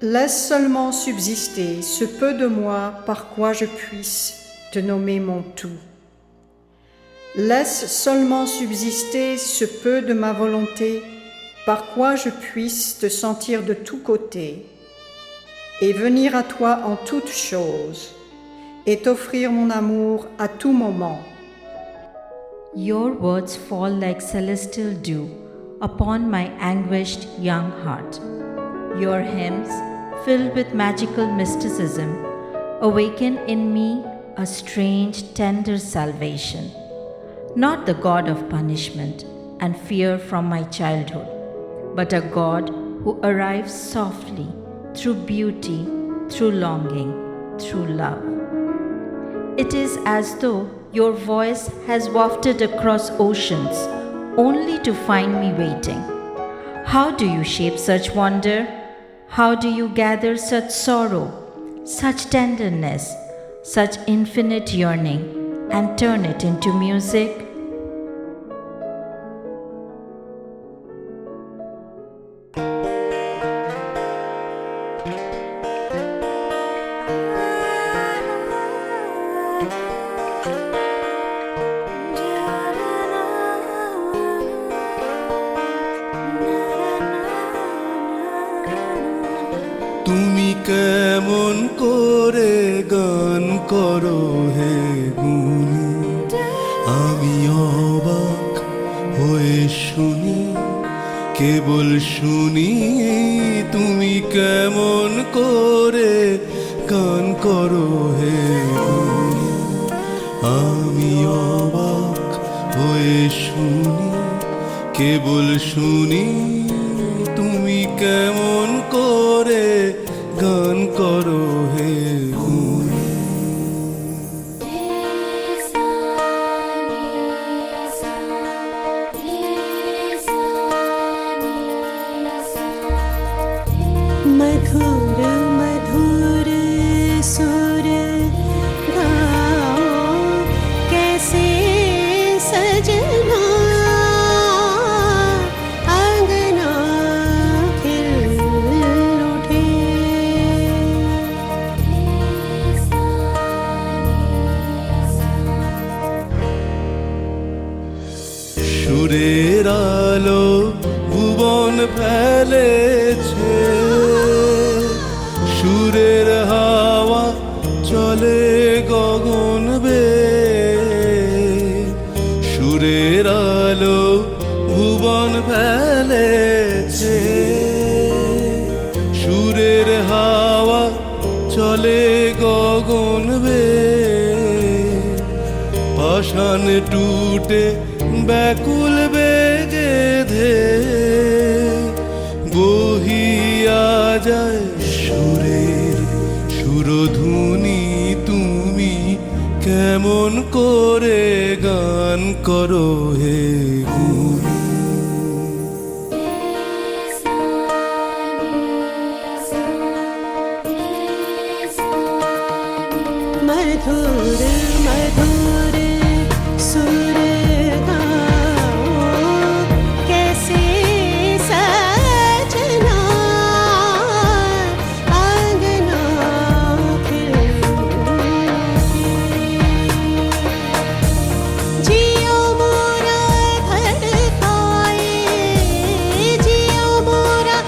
Laisse seulement subsister ce peu de moi par quoi je puisse te nommer mon tout. Laisse seulement subsister ce peu de ma volonté par quoi je puisse te sentir de tous côtés et venir à toi en toutes choses et t'offrir mon amour à tout moment. Your words fall like celestial dew upon my anguished young heart. Your hymns, filled with magical mysticism, awaken in me a strange, tender salvation. Not the God of punishment and fear from my childhood, but a God who arrives softly through beauty, through longing, through love. It is as though your voice has wafted across oceans only to find me waiting. How do you shape such wonder? How do you gather such sorrow, such tenderness, such infinite yearning, and turn it into music? তুমি কেমন করে গান করো হে গুণী, আমি অবাক হয়ে শুনি, কেবল শুনি। তুমি কেমন করে গান করো হে গুণী, আমি অবাক হয়ে শুনি, কেবল শুনি। তুমি কেমন করে গান করো হে গুণী। मधुर मधुर सुर गाओ कैसे सजना, आंगना खिल उठे। সুরের আলো ভুবন ফেলেছে, সুরের হাওয়া চলে গগন বেয়ে। সুরের আলো ভুবন ফেলেছে, সুরের হাওয়া চলে গগন বেয়ে। পাষাণ টুটে ব্যাকুল বেগে ধে বহিয়া যায় সুরের সুরধুনি। তুমি কেমন করে গান করো হে গুণী। मधुर मधुर सुर गाओ कैसे सजना, आंगना खिल उठे। जियो मोरा धड़काए, जियो मोरा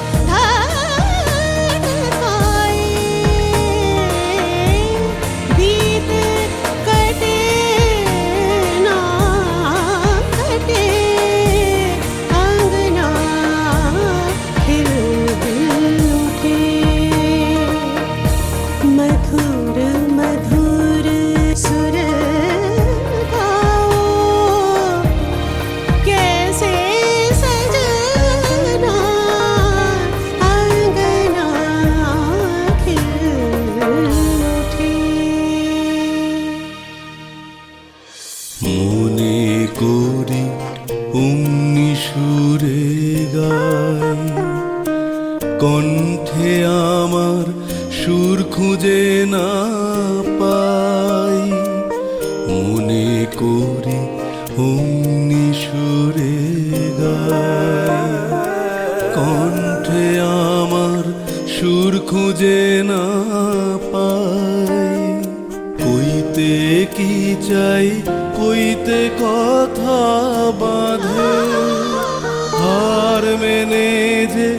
धड़काए। बीत कटे ना कटे, अंगना खिल उठे। मधुर मधुर सुर गाओ कैसे सजना, आंगना खिल उठे। মনে করি অমনি সুরে গাই, কণ্ঠে আমার সুর খুঁজে না পাই। মনে করি অমনি সুরে গাই, কণ্ঠে আমার সুর খুঁজে না পাই। কইতে কি চাই, কইতে কথা বাঁধে, হার মেনে যে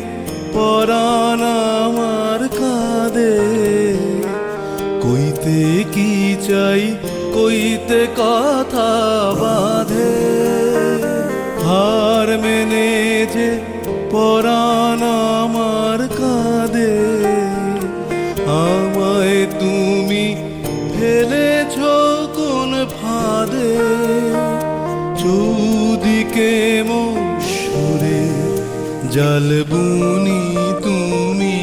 পরাণ আমার কাঁদে। কইতে কি চাই, কইতে কথা বাঁধে, হার মেনে যে পরাণ আমার কাঁদে। আমায় তুমি ফেলেছ কোন ফাঁদে, চৌদিকে মশূরে জাল বুনি। তুমি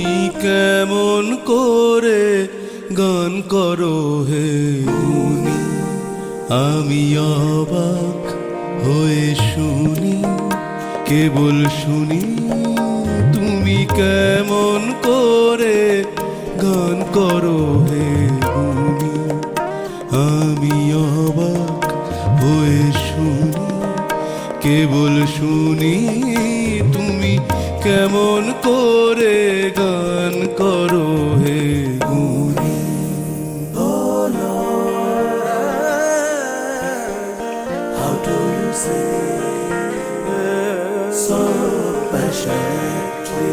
কেমন করে গান করো হে গুনি, আমি অবাক হয়ে শুনি, কেবল শুনি। তুমি কেমন করে গান করো হে গুনি, আমি অবাক হয়ে শুনি, কেবল শুনি। তুমি কেমন করে গান করো হে গুনি। How do you sing so passionately?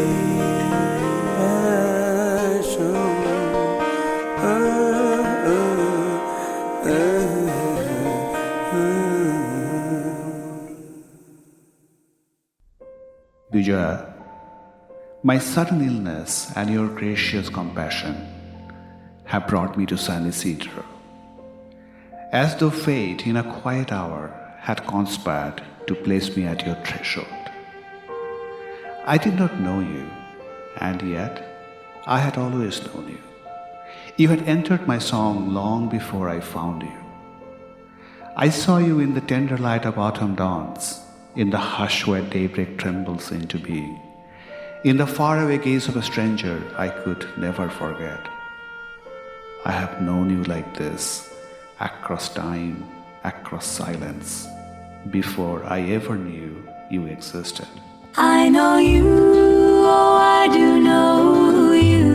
Vijaya, my sudden illness and your gracious compassion have brought me to San Isidro, as though fate in a quiet hour had conspired to place me at your threshold. I did not know you, and yet I had always known you. You had entered my song long before I found you. I saw you in the tender light of autumn dawns, in the hush where daybreak trembles into being, in the faraway gaze of a stranger I could never forget. I have known you like this, across time, across silence, before I ever knew you existed. I know you, oh I do know you,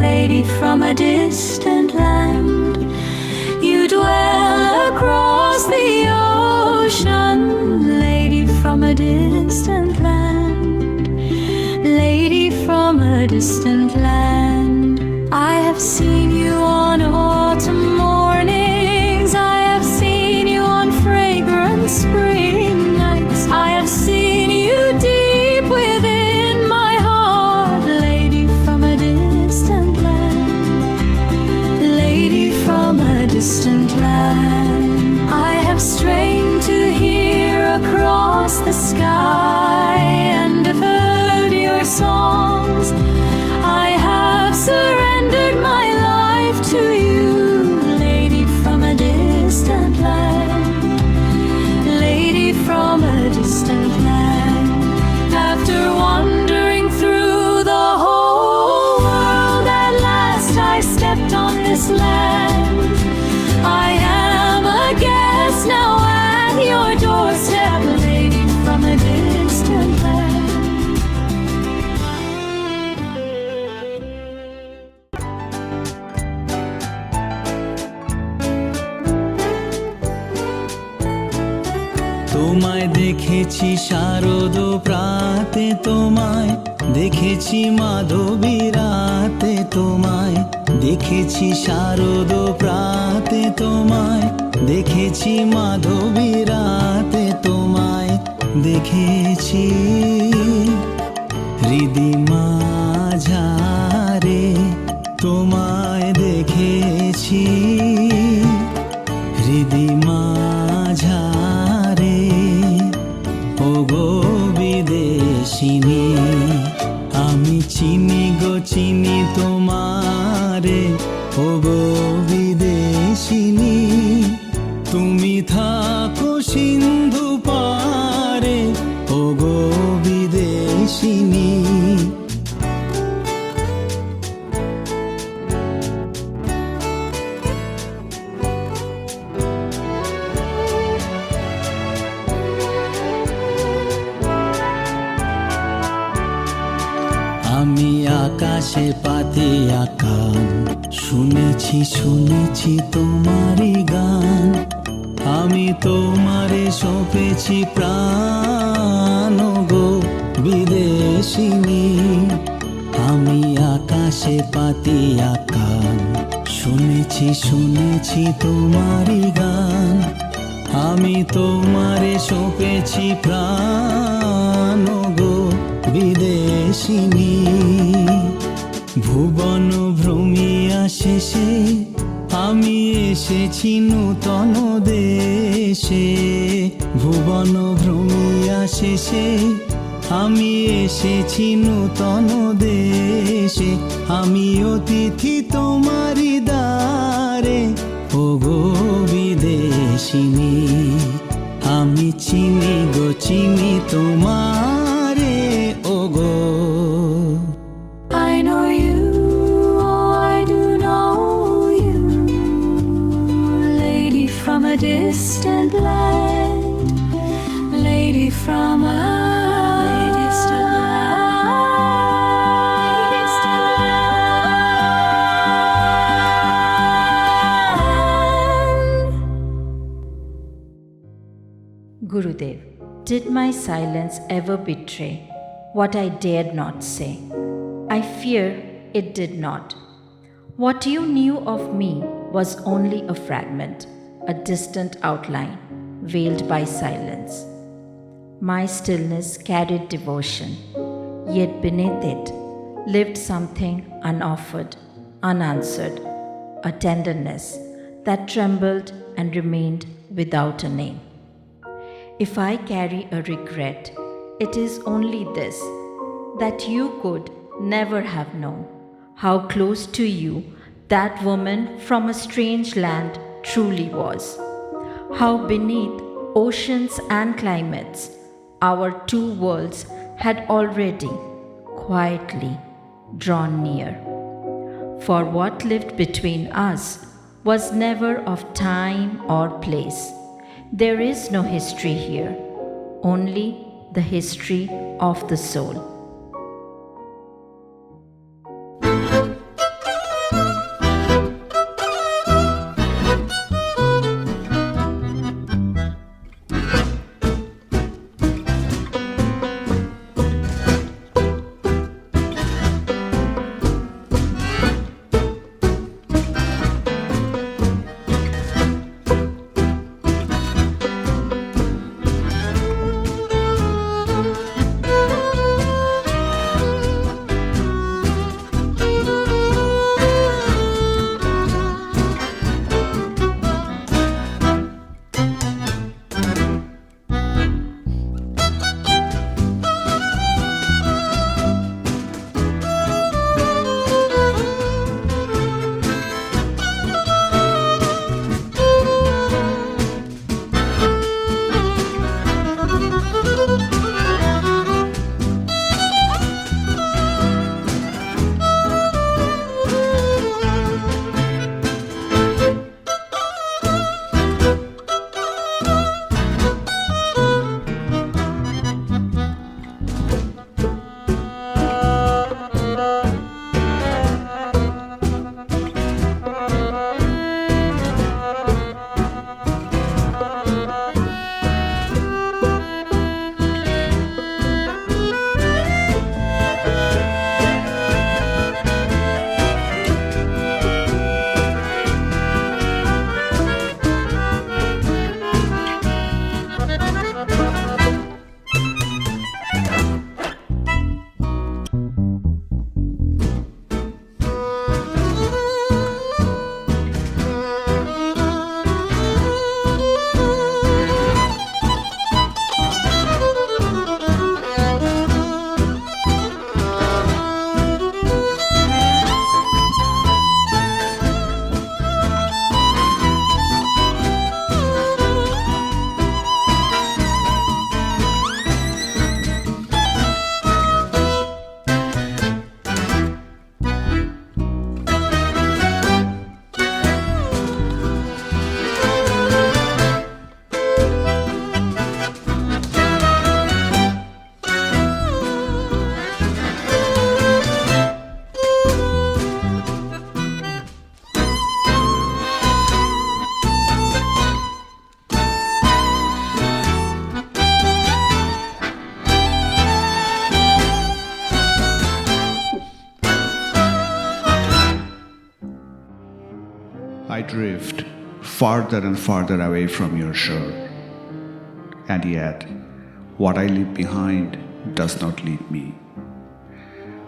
lady from a distant land. You dwell across the ocean, lady from a distant land, lady from a distant land. I have seen you on autumn mornings, I have seen you on fragrant spring nights, I have seen you deep within my heart, lady from a distant land, lady from a distant land. I have strained to hear across the sky and have heard your songs. I have surrendered my life to you, lady from a distant land, lady from a distant land. After wandering through the whole world, at last I stepped on this land. I am a guest now at your doorstep, lady from a distant land. তোমায় দেখেছি শারদ প্রাতে, তোমায় দেখেছি মাধবী রাতে, তোমায় দেখেছি শারদ প্রাতে, তোমায় দেখেছি মাধবী রাতে, তোমায় দেখেছি হৃদি মাঝারে, তোমায় দেখেছি হৃদি মাঝারে। ও গো বিদেশিনী, আমি চিনি গো চিনি তোমারে, ও গো বিদেশিনী। তুমি থাকো সিন্ধু পারে, ও গো বিদেশিনী। আমি আকাশে পাতে আকান, শুনেছি শুনেছি তোমারই গান। আমি তোমারে সঁপেছি প্রাণ গো বিদেশিনী। আমি আকাশে পাতে আকান, শুনেছি শুনেছি তোমারই গান। আমি তোমারে সঁপেছি প্রাণ গো বিদেশিনী। ভুবন ভ্রমিয়া শেষে আমি এসেছি নূতন দেশে। ভুবন ভ্রমিয়া শেষে আমি এসেছি নূতন দেশে। আমি অতিথি তোমারি দ্বারে ওগো বিদেশিনী। আমি চিনি গো চিনি তোমারে ওগো। I know you, oh I do know you, lady from a distant land, lady from a distant land. Gurudev, did my silence ever betray what I dared not say? I fear it did not. What you knew of me was only a fragment, a distant outline, veiled by silence. My stillness carried devotion, yet beneath it lived something unoffered, unanswered, a tenderness that trembled and remained without a name. If I carry a regret, it is only this, that you could never have known how close to you that woman from a strange land truly was. How beneath oceans and climates, our two worlds had already quietly drawn near. For what lived between us was never of time or place. There is no history here, only the history of the soul. I drift farther and farther away from your shore. And yet, what I leave behind does not leave me.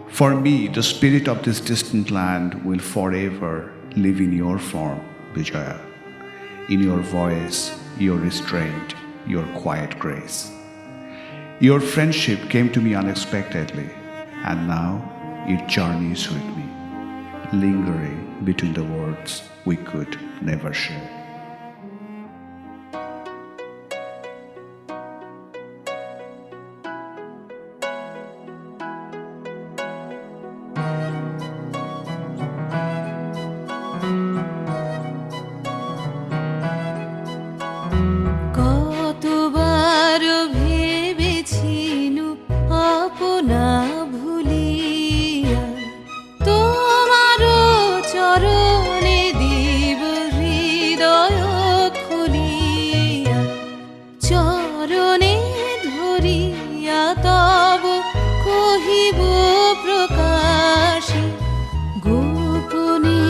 For me, the spirit of this distant land will forever live in your form, Vijaya, in your voice, your restraint, your quiet grace. Your friendship came to me unexpectedly, and now it journeys with me, lingering between the words we could never share. কতবার ভেবেছিনু আপনা ভুলিয়া তোমার চরণে দিব হৃদয় খুলিয়া চরণে ধরিয়া তব কহিব প্রকাশে গোপনে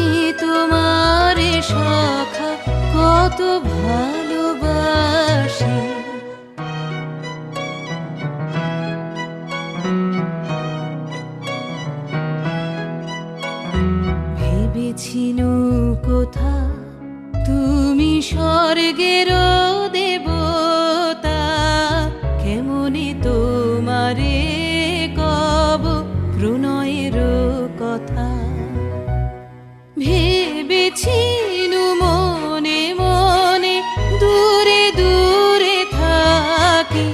তোমারে সখা কত ভালোবাসি ভেবেছিনু কোথা তুমি স্বর্গের দেবতা কেমনে তোমারে কব প্রণয়ের কথা ভেবেছিনু মনে মনে দূরে দূরে থাকি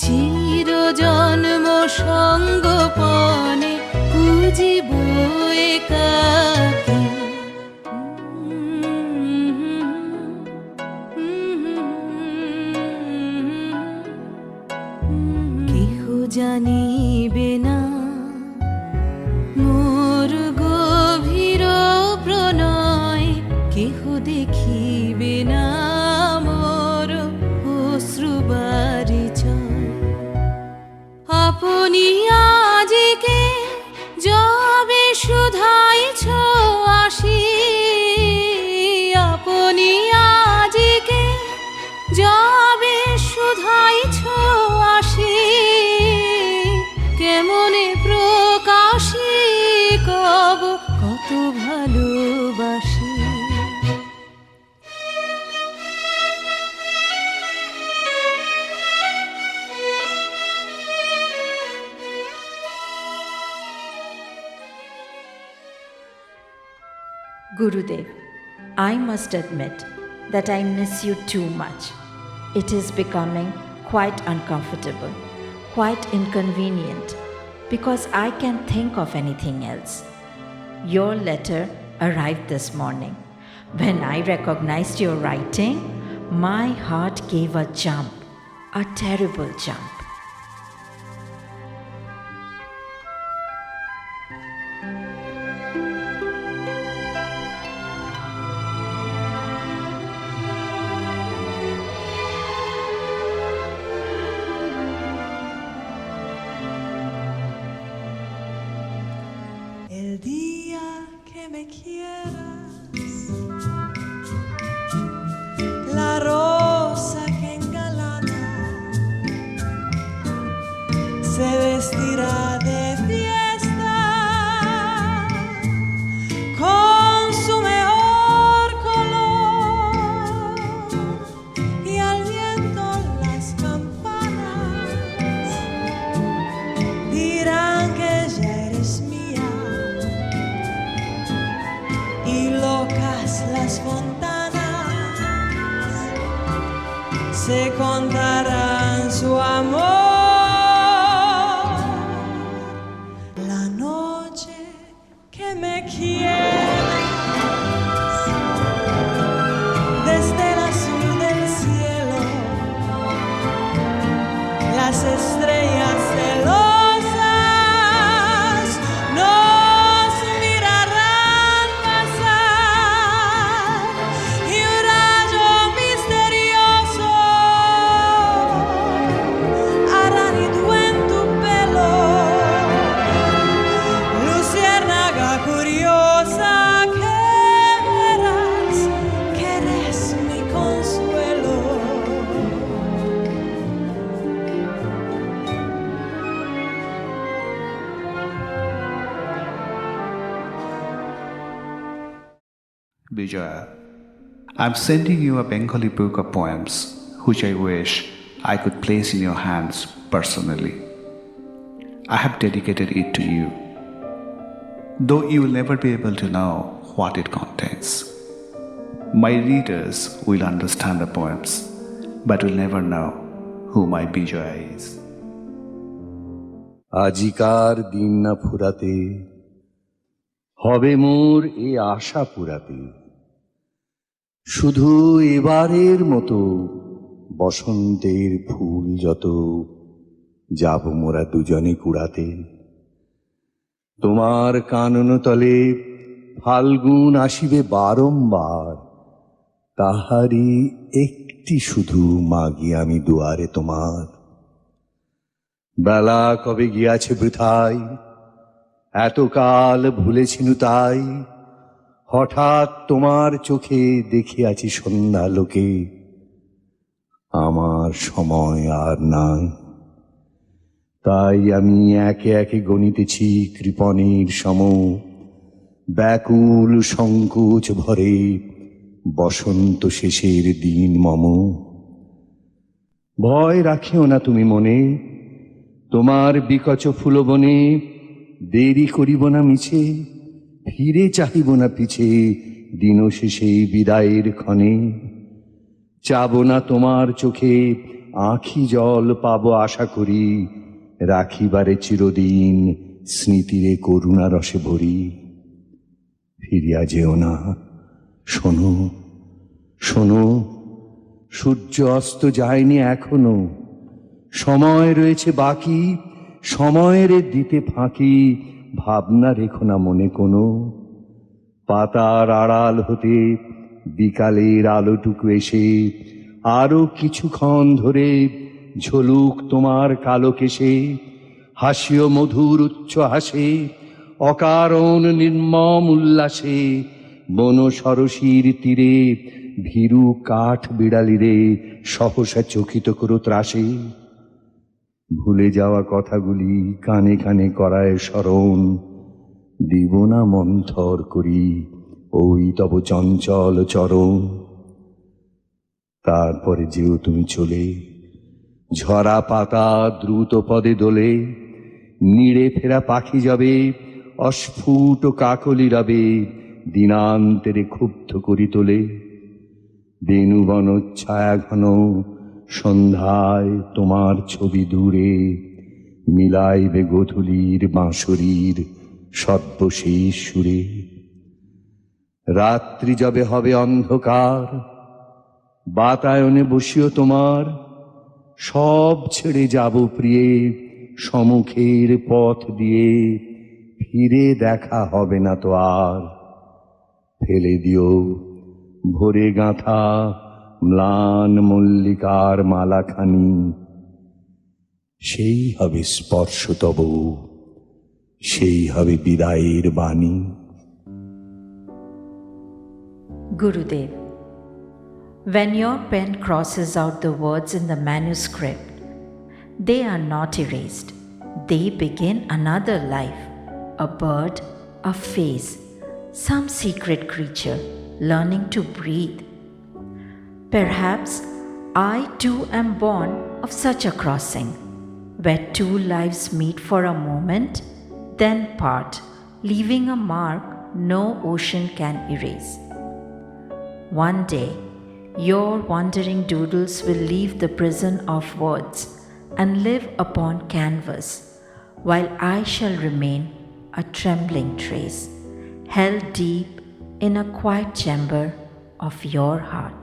চির জন্ম সঙ্গপনে পুজিব একাকী কেহ জানিবে না মোর গভীর প্রণয় কেহ দেখিবে না মোর অশ্রুবারিচয় আপনি আজিকে যবে শুধাইছ আসি আপনি আজিকে যবে শুধাইছ আসি কেমনে প্রকাশি কব কত ভালোবাসি Gurudev, I must admit that I miss you too much. It is becoming quite uncomfortable, quite inconvenient, because I can't think of anything else. Your letter arrived this morning. When I recognized your writing, my heart gave a jump, a terrible jump. El día que me quieras, la rosa que engalana se vestirá de fiesta con su mejor color y al viento las campanas dirán que ya eres mía. Y locas las fontanas se contarán su amor. La noche que me quieras, desde el azul del cielo, las estrellas celosas nos mirarán pasar y un rayo misterioso hará nido en tu pelo, luciérnaga curiosa. Bijoya, I'm sending you a Bengali book of poems which I wish I could place in your hands personally. I have dedicated it to you, though you will never be able to know what it contains. My readers will understand the poems, but will never know who my Bijoya is. আজিকার দিন না ফুরাতে হবে মোর এ আশা পুরাতে, শুধু এবারের মতো বসন্তের ফুল যত যাব মোরা দুজনে কুড়াতে। তোমার কানন তলে ফাল্গুন আসিবে বারংবার, তাহারি একটি শুধু মাগি আমি দুয়ারে তোমার। বেলা কবে গিয়াছে বৃথায়, এতকাল ভুলেছিনু তাই, হঠাৎ তোমার চোখে দেখিয়াছি সন্ধ্যা লোকে, আমার সময় আর নাই। তাই আমি একে একে গণিতেছি কৃপণের সম, ব্যাকুল সংকোচ ভরে বসন্ত শেষের দিন মম। ভয় রাখিও না তুমি মনে, তোমার বিকচ ফুলবনে দেরি করিব না মিছে, ফিরে চাহিব না পিছে দিন শেষে বিদায়ের ক্ষণে। চাব না তোমার চোখে আঁখি জল পাব আশা করি, রাখিবারে চিরদিন স্মৃতিরে করুণা রসে ভরি। ফিরিয়া যেও না, শোনো শোনো, সূর্য অস্ত যায়নি এখনো, সময় রয়েছে বাকি, সময়ের দিতে ফাঁকি, ভাবনা রেখো না মনে কোনো। পাতার আড়াল হতে বিকালের আলোটুকু এসে আরো কিছুক্ষণ ধরে ঝলুক তোমার কালো কেশে, হাসিও মধুর উচ্চ হাসে, অকারণ নির্মম উল্লাসে, বন সরসীর তীরে ভীরু কাঠ বিড়ালিরে সহসা চকিত করো ত্রাসে। ভুলে যাওয়া কথাগুলি কানে কানে করায় স্মরণ, দিব না মন্থর করি ওই তব চঞ্চল চরণ। তারপরে যেও তুমি চলে, ঝরা পাতা দ্রুত পদে দোলে, নিড়ে ফেরা পাখি যাবে, অস্ফুট কাকলি রবে, দিনান্তেরে ক্ষুব্ধ করি তোলে। বেণুবন ছায়া ঘন সন্ধ্যায় তোমার ছবি দূরে, মিলাইবে গোধূলির বাঁশরীর সর্বশেষ সুরে। রাত্রি যবে হবে অন্ধকার, বাতায়নে বসিও তোমার, সব ছেড়ে যাব প্রিয়ে সম্মুখের পথ দিয়ে, ফিরে দেখা হবে না তো আর। ফেলে দিও ভোরে গাঁথা ম্লান মল্লিকার মালাখানি, সেই হবে স্পর্শ তব, সেই হবে বিদায়ের বাণী। Gurudev, when your pen crosses out the words in the manuscript, they are not erased. They begin another life, a bird, a face, some secret creature learning to breathe. Perhaps I too am born of such a crossing, where two lives meet for a moment, then part, leaving a mark no ocean can erase. One day, your wandering doodles will leave the prison of words and live upon canvas, while I shall remain a trembling trace, held deep in a quiet chamber of your heart.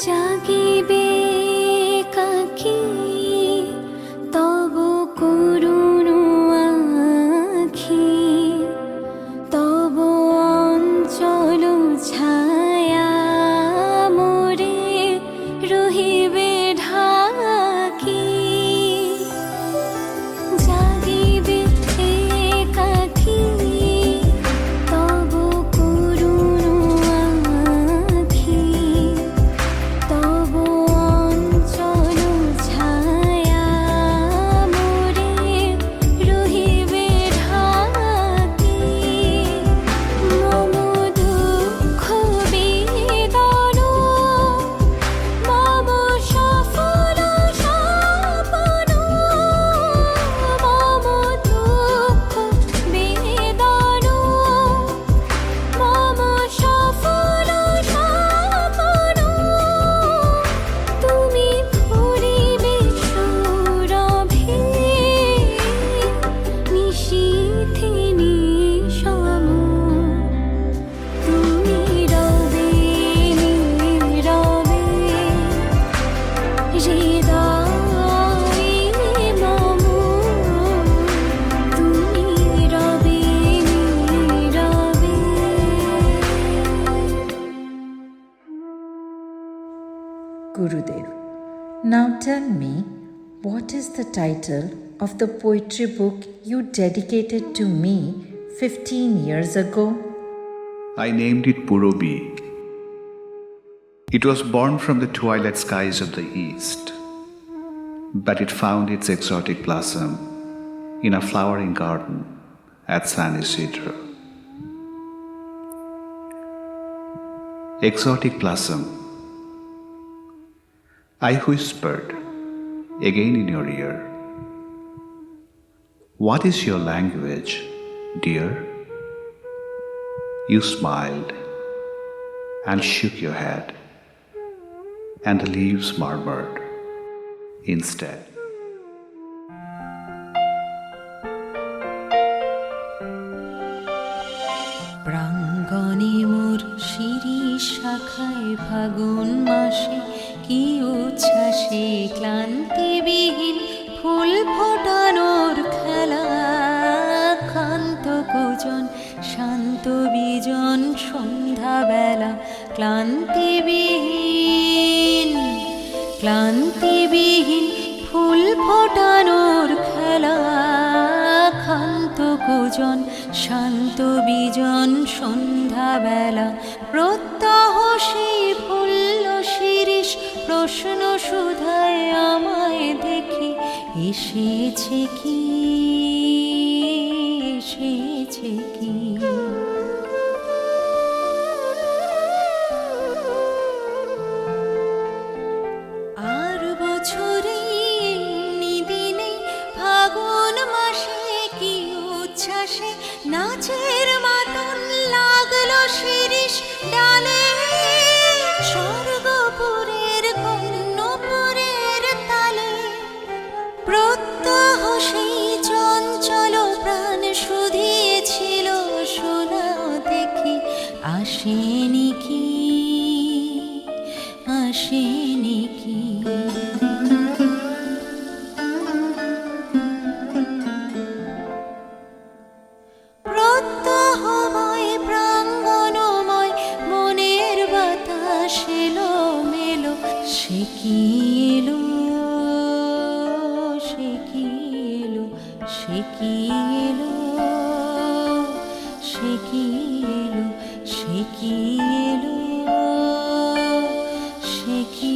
জাগিবে কাকি তব করুণ আখি, তব অঞ্চল ছায়া মোরে রহিবে ঢাকি। জাগিবে একাকী তব করুণ আখি, তব অঞ্চল ছায়া মোরে রহিবে ঢাকি। মম দুঃখ বেদন মম সফল স্বপ্ন, মম দুঃখ বেদন মম সফল স্বপ্ন, তুমি ভরিবে সুরভি নিশীথে নিশম, তুমি রবে নীরবে হৃদয়ে মম, তুমি রবে নীরবে। Gurudev, now tell me, what is the title of the poetry book you dedicated to me 15 years ago? I named it Purobi. It was born from the twilight skies of the east, but it found its exotic blossom in a flowering garden at San Isidro. Exotic blossom, I whispered again in your ear, what is your language, dear? You smiled and shook your head, and the leaves murmured instead. প্রাঙ্গণে মোর শিরিষ শাখায় ফাগুন মাসে কি উচ্ছ্বাসে ক্লান্তিবিহীন ফুল ফোটানোর খেলা। ক্ষান্ত কোজন শান্ত বিজন সন্ধ্যাবেলা ক্লান্তিবিহীন ফুল ফোটানোর খেলা। ক্ষান্ত কোজন শান্ত বিজন সন্ধ্যাবেলা, প্রত্যহ সেই ফুল্ল শিরিষ প্রশ্ন সুধায় আমায় দেখি, এসেছে কি এসেছে কি। আর বছরে এমনি দিনে ফাগুন মাসে কি উচ্ছ্বাসে নাচের মাতন লাগলো শিরিষ ডালে। স্বর্গপুরের কর্ণপুরের তালে প্রত্যহ সেই চঞ্চল প্রাণ শুধিয়েছিল শোনা দেখি, আসেনি কি আসেনি কি। প্রত্যহময় প্রাঙ্গণময় মনের বাতাস এলো মেলো, সে কি এলো সে কি এলো সে কি এলো সে কি এলো সে কি এলো সে কি